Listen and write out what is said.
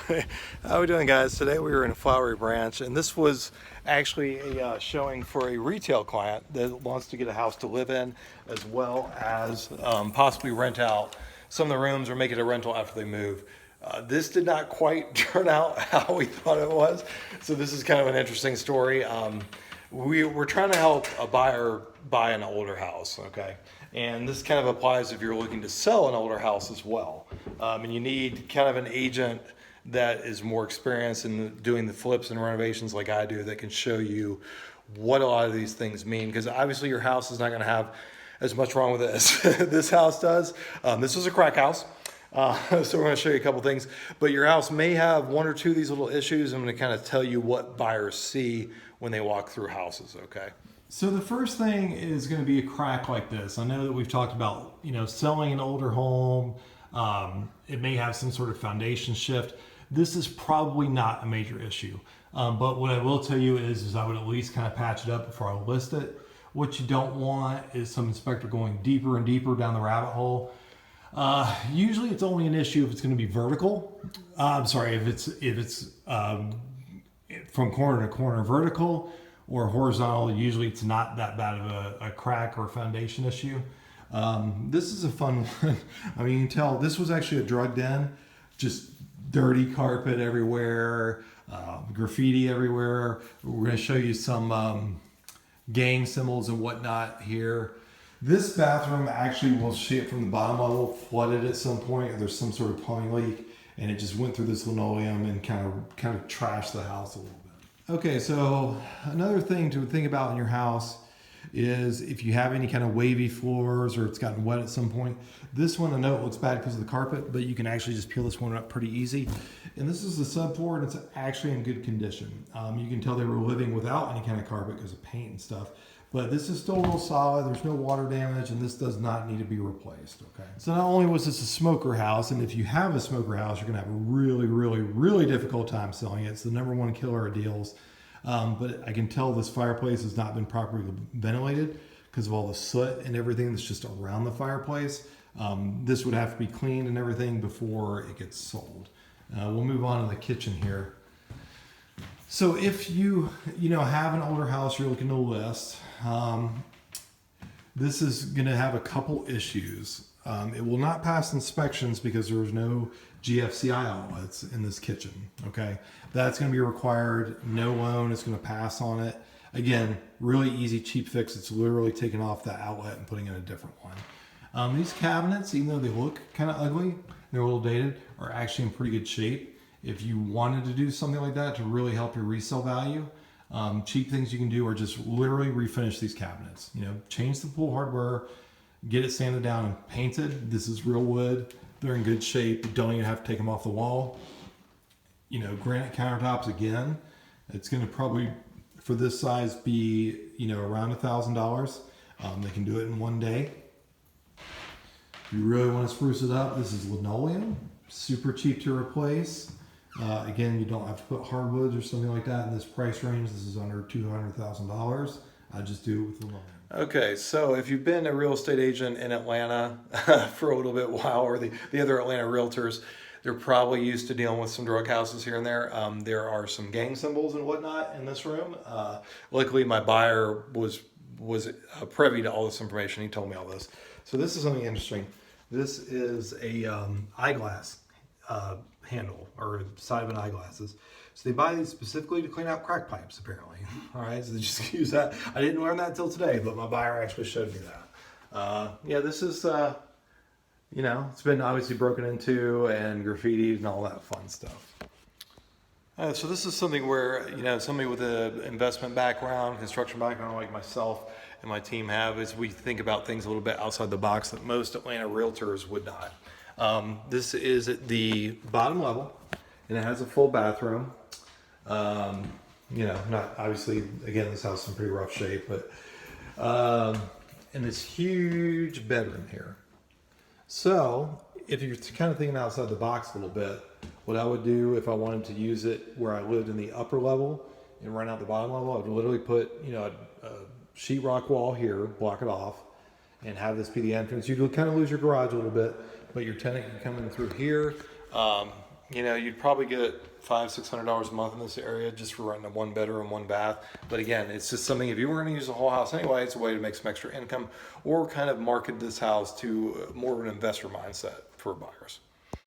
How are we doing, guys? Today we were in Flowery Branch, and this was actually a showing for a retail client that wants to get a house to live in, as well as possibly rent out some of the rooms or make it a rental after they move. This did not quite turn out how we thought it was, so this is kind of an interesting story. We're trying to help a buyer buy an older house, okay? And this kind of applies if you're looking to sell an older house as well. And you need kind of an agent that is more experienced in doing the flips and renovations like I do, that can show you what a lot of these things mean. Because obviously your house is not going to have as much wrong with it as this house does. This was a crack house. So we're going to show you a couple things, but your house may have one or two of these little issues. I'm going to kind of tell you what buyers see when they walk through houses, okay? So the first thing is going to be a crack like this. I know that we've talked about, selling an older home. It may have some sort of foundation shift. This is probably not a major issue. But what I will tell you is I would at least kind of patch it up before I list it. What you don't want is some inspector going deeper and deeper down the rabbit hole. Usually it's only an issue if it's going to be vertical. If it's from corner to corner vertical or horizontal. Usually it's not that bad of a crack or foundation issue. This is a fun one. I mean, you can tell this was actually a drug den, just dirty carpet everywhere, graffiti everywhere. We're going to show you some gang symbols and whatnot here. This bathroom actually, will see it from the bottom level, flooded at some point, or there's some sort of plumbing leak, and it just went through this linoleum and kind of trashed the house a little bit. Okay, so another thing to think about in your house is if you have any kind of wavy floors or it's gotten wet at some point. This one, I know it looks bad because of the carpet, but you can actually just peel this one up pretty easy. And this is the subfloor, and it's actually in good condition. You can tell they were living without any kind of carpet because of paint and stuff. But this is still real solid. There's no water damage, and this does not need to be replaced, okay? So not only was this a smoker house, and if you have a smoker house, you're gonna have a really, really, really difficult time selling it. It's the number one killer of deals. But I can tell this fireplace has not been properly ventilated because of all the soot and everything that's just around the fireplace. This would have to be cleaned and everything before it gets sold. We'll move on to the kitchen here. So if you have an older house you're looking to list, this is going to have a couple issues. It will not pass inspections because there's no GFCI outlets in this kitchen. Okay, that's going to be required. No loan is going to pass on it. Again, really easy, cheap fix. It's literally taking off the outlet and putting in a different one. These cabinets, even though they look kind of ugly, they're a little dated, are actually in pretty good shape. If you wanted to do something like that to really help your resale value, cheap things you can do are just literally refinish these cabinets. Change the pool hardware, get it sanded down and painted. This is real wood. They're in good shape. You don't even have to take them off the wall. Granite countertops, again, it's going to probably, for this size, be, around $1,000. They can do it in one day. If you really want to spruce it up, this is linoleum. Super cheap to replace. Again, you don't have to put hardwoods or something like that in this price range. This is under $200,000. I just do it with linoleum. Okay, so if you've been a real estate agent in Atlanta for a little bit while, or the other Atlanta realtors, they're probably used to dealing with some drug houses here and there. There are some gang symbols and whatnot in this room. Luckily, my buyer was privy to all this information. He told me all this. So this is something interesting. This is a eyeglass handle, or side of an eyeglasses. So they buy these specifically to clean out crack pipes, apparently. All right, so they just use that. I didn't learn that until today, but my buyer actually showed me that. Yeah, this is, it's been obviously broken into and graffitied and all that fun stuff. So this is something where, somebody with an investment background, construction background like myself and my team have, is we think about things a little bit outside the box that most Atlanta realtors would not. This is at the bottom level, and it has a full bathroom. Not obviously, again, this house is in pretty rough shape, but and this huge bedroom here. So if you're kind of thinking outside the box a little bit, what I would do if I wanted to use it where I lived in the upper level and rent out the bottom level, I would literally put, a sheetrock wall here, block it off, and have this be the entrance. You kind of lose your garage a little bit, but your tenant can come in through here. You know, you'd probably get $500-600 a month in this area just for renting a 1 bedroom, 1 bath. But again, it's just something, if you were going to use the whole house anyway, it's a way to make some extra income or kind of market this house to more of an investor mindset for buyers.